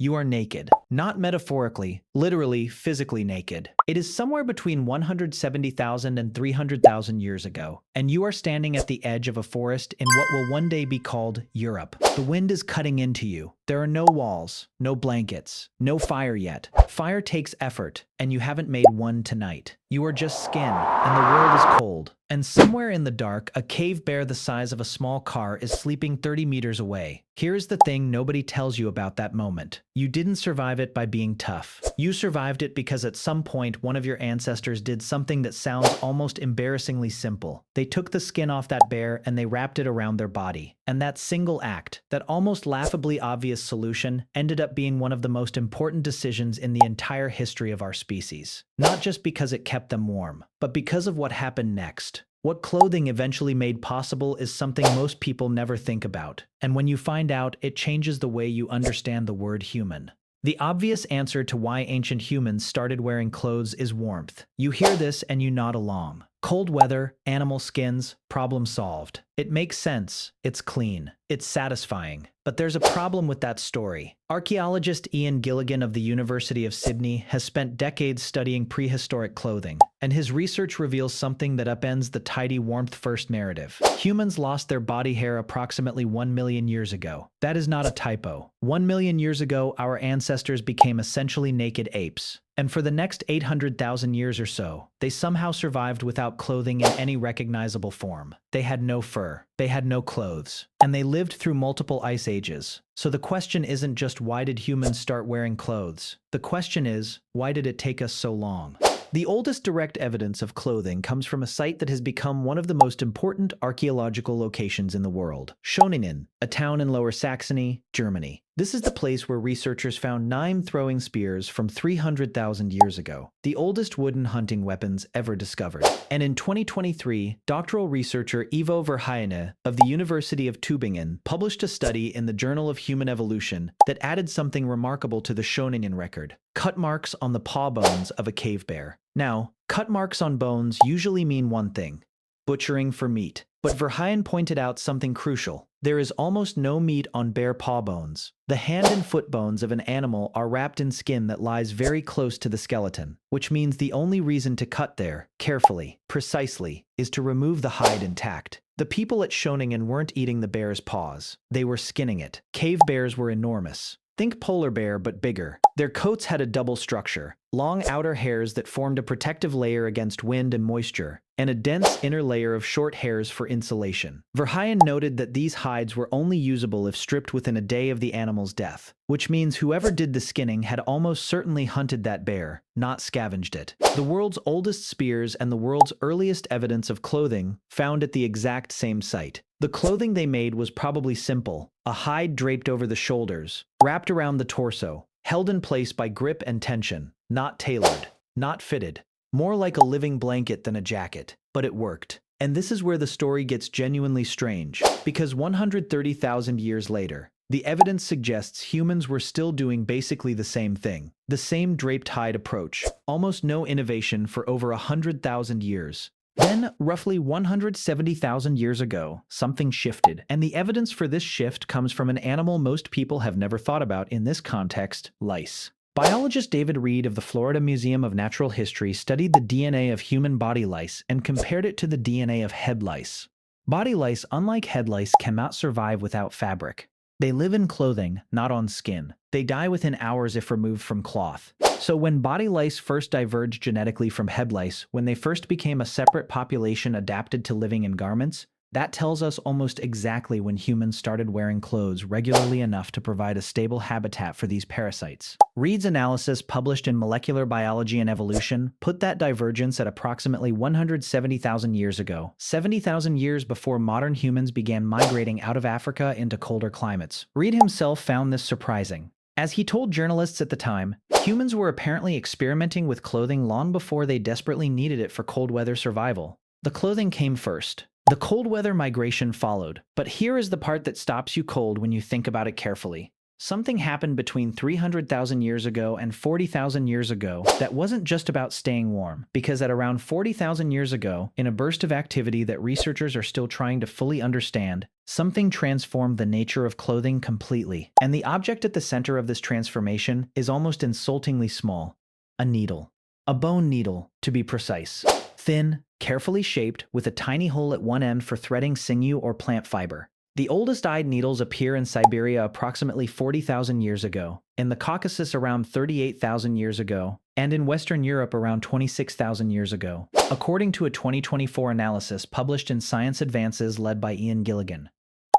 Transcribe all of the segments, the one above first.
you are naked. Not metaphorically, literally, physically naked. It is somewhere between 170,000 and 300,000 years ago, and you are standing at the edge of a forest in what will one day be called Europe. The wind is cutting into you. There are no walls, no blankets, no fire yet. Fire takes effort, and you haven't made one tonight. You are just skin, and the world is cold. And somewhere in the dark, a cave bear the size of a small car is sleeping 30 meters away. Here's the thing nobody tells you about that moment. You didn't survive it by being tough. You survived it because at some point one of your ancestors did something that sounds almost embarrassingly simple. They took the skin off that bear and they wrapped it around their body. And that single act, that almost laughably obvious solution, ended up being one of the most important decisions in the entire history of our species. Not just because it kept them warm, but because of what happened next. What clothing eventually made possible is something most people never think about. And when you find out, it changes the way you understand the word human. The obvious answer to why ancient humans started wearing clothes is warmth. You hear this and you nod along. Cold weather, animal skins, problem solved. It makes sense. It's clean. It's satisfying. But there's a problem with that story. Archaeologist Ian Gilligan of the University of Sydney has spent decades studying prehistoric clothing, and his research reveals something that upends the tidy warmth-first narrative. Humans lost their body hair approximately 1 million years ago. That is not a typo. 1 million years ago, our ancestors became essentially naked apes. And for the next 800,000 years or so, they somehow survived without clothing in any recognizable form. They had no fur, they had no clothes, and they lived through multiple ice ages. So the question isn't just why did humans start wearing clothes? The question is, why did it take us so long? The oldest direct evidence of clothing comes from a site that has become one of the most important archaeological locations in the world, Schöningen, a town in Lower Saxony, Germany. This is the place where researchers found 9 throwing spears from 300,000 years ago, the oldest wooden hunting weapons ever discovered. And in 2023, doctoral researcher Ivo Verheyen of the University of Tübingen published a study in the Journal of Human Evolution that added something remarkable to the Schöningen record: cut marks on the paw bones of a cave bear. Now, cut marks on bones usually mean one thing: butchering for meat. But Verheyen pointed out something crucial. There is almost no meat on bear paw bones. The hand and foot bones of an animal are wrapped in skin that lies very close to the skeleton, which means the only reason to cut there, carefully, precisely, is to remove the hide intact. The people at Schöningen weren't eating the bear's paws. They were skinning it. Cave bears were enormous. Think polar bear, but bigger. Their coats had a double structure: long outer hairs that formed a protective layer against wind and moisture, and a dense inner layer of short hairs for insulation. Verheyen noted that these hides were only usable if stripped within a day of the animal's death, which means whoever did the skinning had almost certainly hunted that bear, not scavenged it. The world's oldest spears and the world's earliest evidence of clothing found at the exact same site. The clothing they made was probably simple: a hide draped over the shoulders, wrapped around the torso, held in place by grip and tension, not tailored, not fitted, more like a living blanket than a jacket. But it worked. And this is where the story gets genuinely strange, because 130,000 years later, the evidence suggests humans were still doing basically the same thing, the same draped hide approach, almost no innovation for over 100,000 years. Then, roughly 170,000 years ago, something shifted, and the evidence for this shift comes from an animal most people have never thought about in this context: lice. Biologist David Reed of the Florida Museum of Natural History studied the DNA of human body lice and compared it to the DNA of head lice. Body lice, unlike head lice, cannot survive without fabric. They live in clothing, not on skin. They die within hours if removed from cloth. So when body lice first diverged genetically from head lice, when they first became a separate population adapted to living in garments, that tells us almost exactly when humans started wearing clothes regularly enough to provide a stable habitat for these parasites. Reed's analysis, published in Molecular Biology and Evolution, put that divergence at approximately 170,000 years ago, 70,000 years before modern humans began migrating out of Africa into colder climates. Reed himself found this surprising. As he told journalists at the time, humans were apparently experimenting with clothing long before they desperately needed it for cold weather survival. The clothing came first. The cold weather migration followed, but here is the part that stops you cold when you think about it carefully. Something happened between 300,000 years ago and 40,000 years ago that wasn't just about staying warm, because at around 40,000 years ago, in a burst of activity that researchers are still trying to fully understand, something transformed the nature of clothing completely. And the object at the center of this transformation is almost insultingly small: a needle. A bone needle, to be precise. Thin, carefully shaped, with a tiny hole at one end for threading sinew or plant fiber. The oldest eyed needles appear in Siberia approximately 40,000 years ago, in the Caucasus around 38,000 years ago, and in Western Europe around 26,000 years ago, according to a 2024 analysis published in Science Advances led by Ian Gilligan.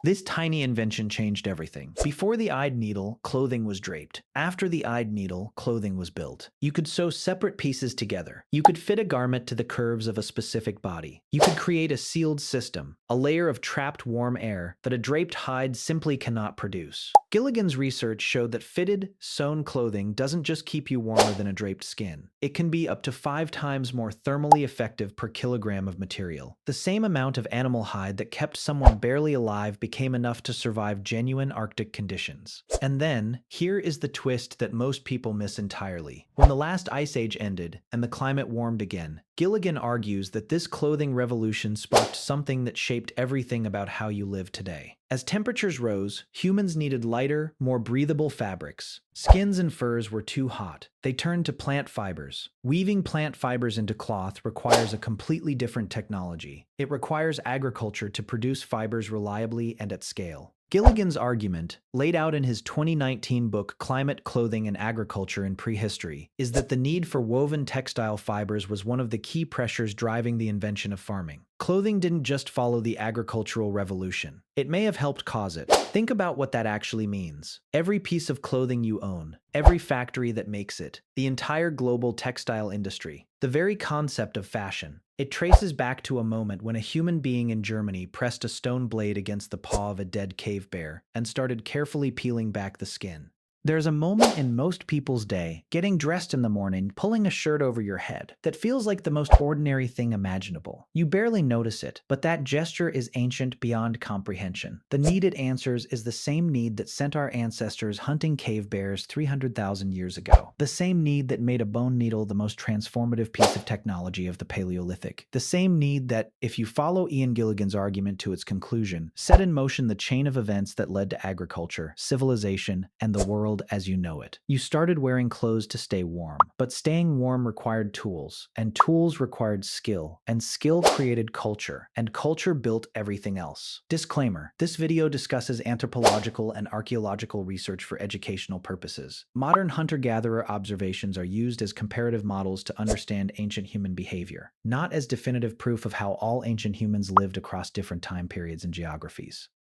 This tiny invention changed everything. Before the eyed needle, clothing was draped. After the eyed needle, clothing was built. You could sew separate pieces together. You could fit a garment to the curves of a specific body. You could create a sealed system, a layer of trapped warm air that a draped hide simply cannot produce. Gilligan's research showed that fitted, sewn clothing doesn't just keep you warmer than a draped skin. It can be up to 5 times more thermally effective per kilogram of material. The same amount of animal hide that kept someone barely alive became enough to survive genuine Arctic conditions. And then, here is the twist that most people miss entirely. When the last ice age ended and the climate warmed again, Gilligan argues that this clothing revolution sparked something that shaped everything about how you live today. As temperatures rose, humans needed lighter, more breathable fabrics. Skins and furs were too hot. They turned to plant fibers. Weaving plant fibers into cloth requires a completely different technology. It requires agriculture to produce fibers reliably and at scale. Gilligan's argument, laid out in his 2019 book Climate, Clothing, and Agriculture in Prehistory, is that the need for woven textile fibers was one of the key pressures driving the invention of farming. Clothing didn't just follow the agricultural revolution. It may have helped cause it. Think about what that actually means. Every piece of clothing you own, every factory that makes it, the entire global textile industry, the very concept of fashion. It traces back to a moment when a human being in Germany pressed a stone blade against the paw of a dead cave bear and started carefully peeling back the skin. There's a moment in most people's day, getting dressed in the morning, pulling a shirt over your head, that feels like the most ordinary thing imaginable. You barely notice it, but that gesture is ancient beyond comprehension. The need it answers is the same need that sent our ancestors hunting cave bears 300,000 years ago. The same need that made a bone needle the most transformative piece of technology of the Paleolithic. The same need that, if you follow Ian Gilligan's argument to its conclusion, set in motion the chain of events that led to agriculture, civilization, and the world as you know it. You started wearing clothes to stay warm, but staying warm required tools, and tools required skill, and skill created culture, and culture built everything else. Disclaimer: this video discusses anthropological and archaeological research for educational purposes. Modern hunter-gatherer observations are used as comparative models to understand ancient human behavior, not as definitive proof of how all ancient humans lived across different time periods and geographies.